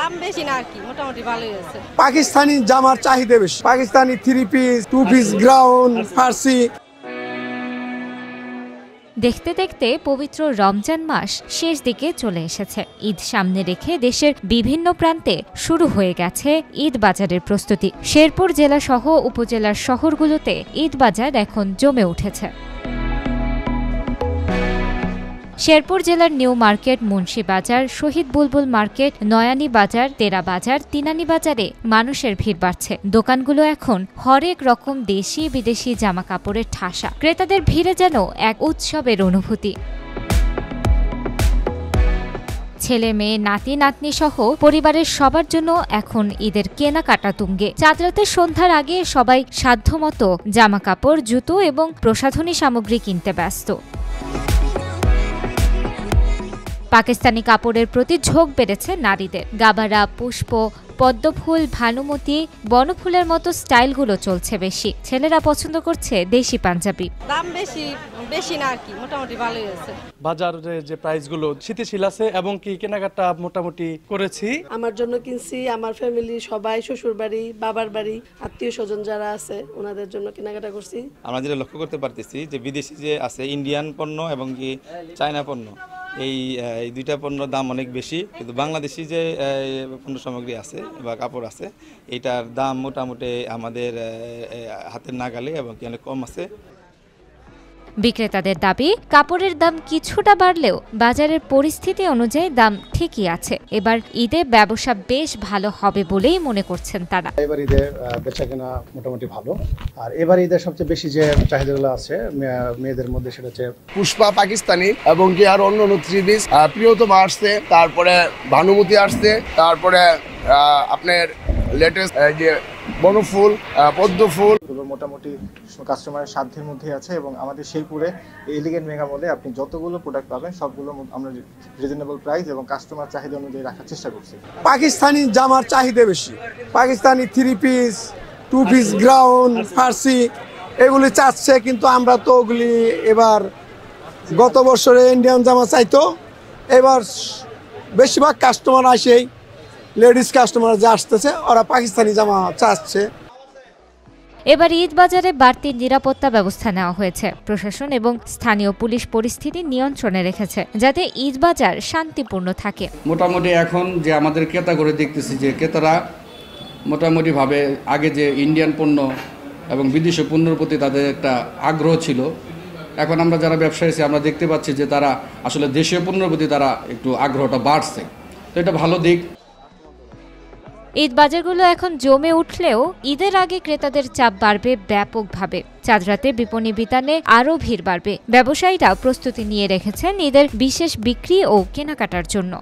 দাম বেশি না আর কি, মোটামুটি ভালোই আছে। পাকিস্তানি জামার চাহিদা বেশি, পাকিস্তানি 3 পিস 2 পিস গ্রাউন্ড ফার্সি। দেখতে দেখতে পবিত্র রমজান মাস শেষ দিকে চলে এসেছে। ঈদ সামনে রেখে দেশের বিভিন্ন প্রান্তে শুরু হয়ে গেছে ঈদ বাজারের প্রস্তুতি। শেরপুর জেলা সহ উপজেলার শহরগুলোতে ঈদ বাজার এখন জমে উঠেছে। শেরপুর জেলার নিউ মার্কেট, মুন্সি বাজার, শহীদ বুলবুল মার্কেট, নয়ানী বাজার, তেরা বাজার, তিনানী বাজারে মানুষের ভিড় বাড়ছে। দোকানগুলো এখন হরেক রকম দেশি বিদেশি জামা কাপড়ের ঠাসা। ক্রেতাদের ভিড়ে যেন এক উৎসবের অনুভূতি। ছেলে মেয়ে, নাতি নাতনি সহ পরিবারের সবার জন্য এখন ঈদের কেনাকাটা তুঙ্গে। চাঁদ রাতের সন্ধ্যার আগে সবাই সাধ্যমতো জামা কাপড়, জুতো এবং প্রসাধনী সামগ্রী কিনতে ব্যস্ত। পাকিস্তানি কাপড়ের প্রতি ঝোঁক বেড়েছে নারীদের। গাবারা, পুষ্প, পদ্মফুল, ভানুমতি, বনফুলের মতো স্টাইলগুলো চলছে বেশি। ছেলেরা পছন্দ করছে দেশি পাঞ্জাবি। দাম বেশি না আর কি, মোটামুটি ভালোই আছে। বাজারে যে প্রাইসগুলো স্থিতিশীল আছে এবং কি কেনাকাটা মোটামুটি করেছি। আমার জন্য কিনছি, আমার ফ্যামিলি সবাই, শ্বশুর বাড়ি, বাবার বাড়ি, আত্মীয় স্বজন যারা আছে ওনাদের জন্য কেনাকাটা করছি। আমরা যেটা লক্ষ্য করতে পারতেছি যে বিদেশি যে আছে ইন্ডিয়ান পণ্য এবং কি চায়না পণ্য, এই দুইটা পণ্যের দাম অনেক বেশি, কিন্তু বাংলাদেশি যে পণ্য সামগ্রী আছে বা কাপড় আছে এটার দাম মোটামুটি আমাদের হাতের নাগালে এবং কি অনেক কম আছে। বিক্রেতাদের দাবি, কাপড়ের দাম কিছুটা বাড়লেও বাজারের পরিস্থিতি অনুযায়ী দাম ঠিকই আছে। এবার ঈদে ব্যবসা বেশ ভালো হবে বলেই মনে করছেন তারা। এবার ঈদে বেচাকেনা মোটামুটি ভালো। আর এবার ঈদের সবচেয়ে বেশি যে চাহিদাগুলো আছে মেয়েদের মধ্যে সেটা হচ্ছে পুষ্পা পাকিস্তানি এবং কি আর অন্য 3 পিস, প্রিয়তমা আসছে, তারপরে ভানুমতি আসছে, তারপরে আপনার লেটেস্ট যে বনফুল, পদ্মফুল মোটামুটি কাস্টমারের সাধ্যের মধ্যে আছে। এবং আমাদের শেরপুরে এলিগেন্ট মেগা মলে আপনি যতগুলো প্রোডাক্ট পাবেন সবগুলো আমরা রিজনেবল প্রাইস এবং কাস্টমার চাহিদা অনুযায়ী রাখার চেষ্টা করছি। পাকিস্তানি জামার চাহিদা বেশি, পাকিস্তানি 3 পিস 2 পিস গ্রাউন্ড ফার্সি এগুলি চাচ্ছে, কিন্তু আমরা তো ওগুলি এবার গত বছরে ইন্ডিয়ান জামা চাইতো, এবার বেশিরভাগ কাস্টমার আসেই লেডিস কাস্টমার যে আসতেছে ওরা পাকিস্তানি জামা চাচ্ছে। এবার ঈদ বাজারে বাড়তি নিরাপত্তা ব্যবস্থা নেওয়া হয়েছে। প্রশাসন এবং স্থানীয় পুলিশ পরিস্থিতি নিয়ন্ত্রণে রেখেছে যাতে ঈদ বাজার শান্তিপূর্ণ থাকে। মোটামুটি এখন যে আমাদের ক্রেতা করে দেখতেছি যে ক্রেতারা মোটামুটিভাবে আগে যে ইন্ডিয়ান পণ্য এবং বিদেশি পণ্যের প্রতি তাদের একটা আগ্রহ ছিল, এখন আমরা যারা ব্যবসায়ী আছি আমরা দেখতে পাচ্ছি যে তারা আসলে দেশীয় পণ্যের প্রতি তারা একটু আগ্রহটা বাড়ছে। তো এটা ভালো দিক। ঈদ বাজারগুলো এখন জমে উঠলেও ঈদের আগে ক্রেতাদের চাপ বাড়বে ব্যাপকভাবে। চাঁদ রাতে বিপণী বিতানে আরও ভিড় বাড়বে। ব্যবসায়ীরা প্রস্তুতি নিয়ে রেখেছেন ঈদের বিশেষ বিক্রি ও কেনাকাটার জন্য।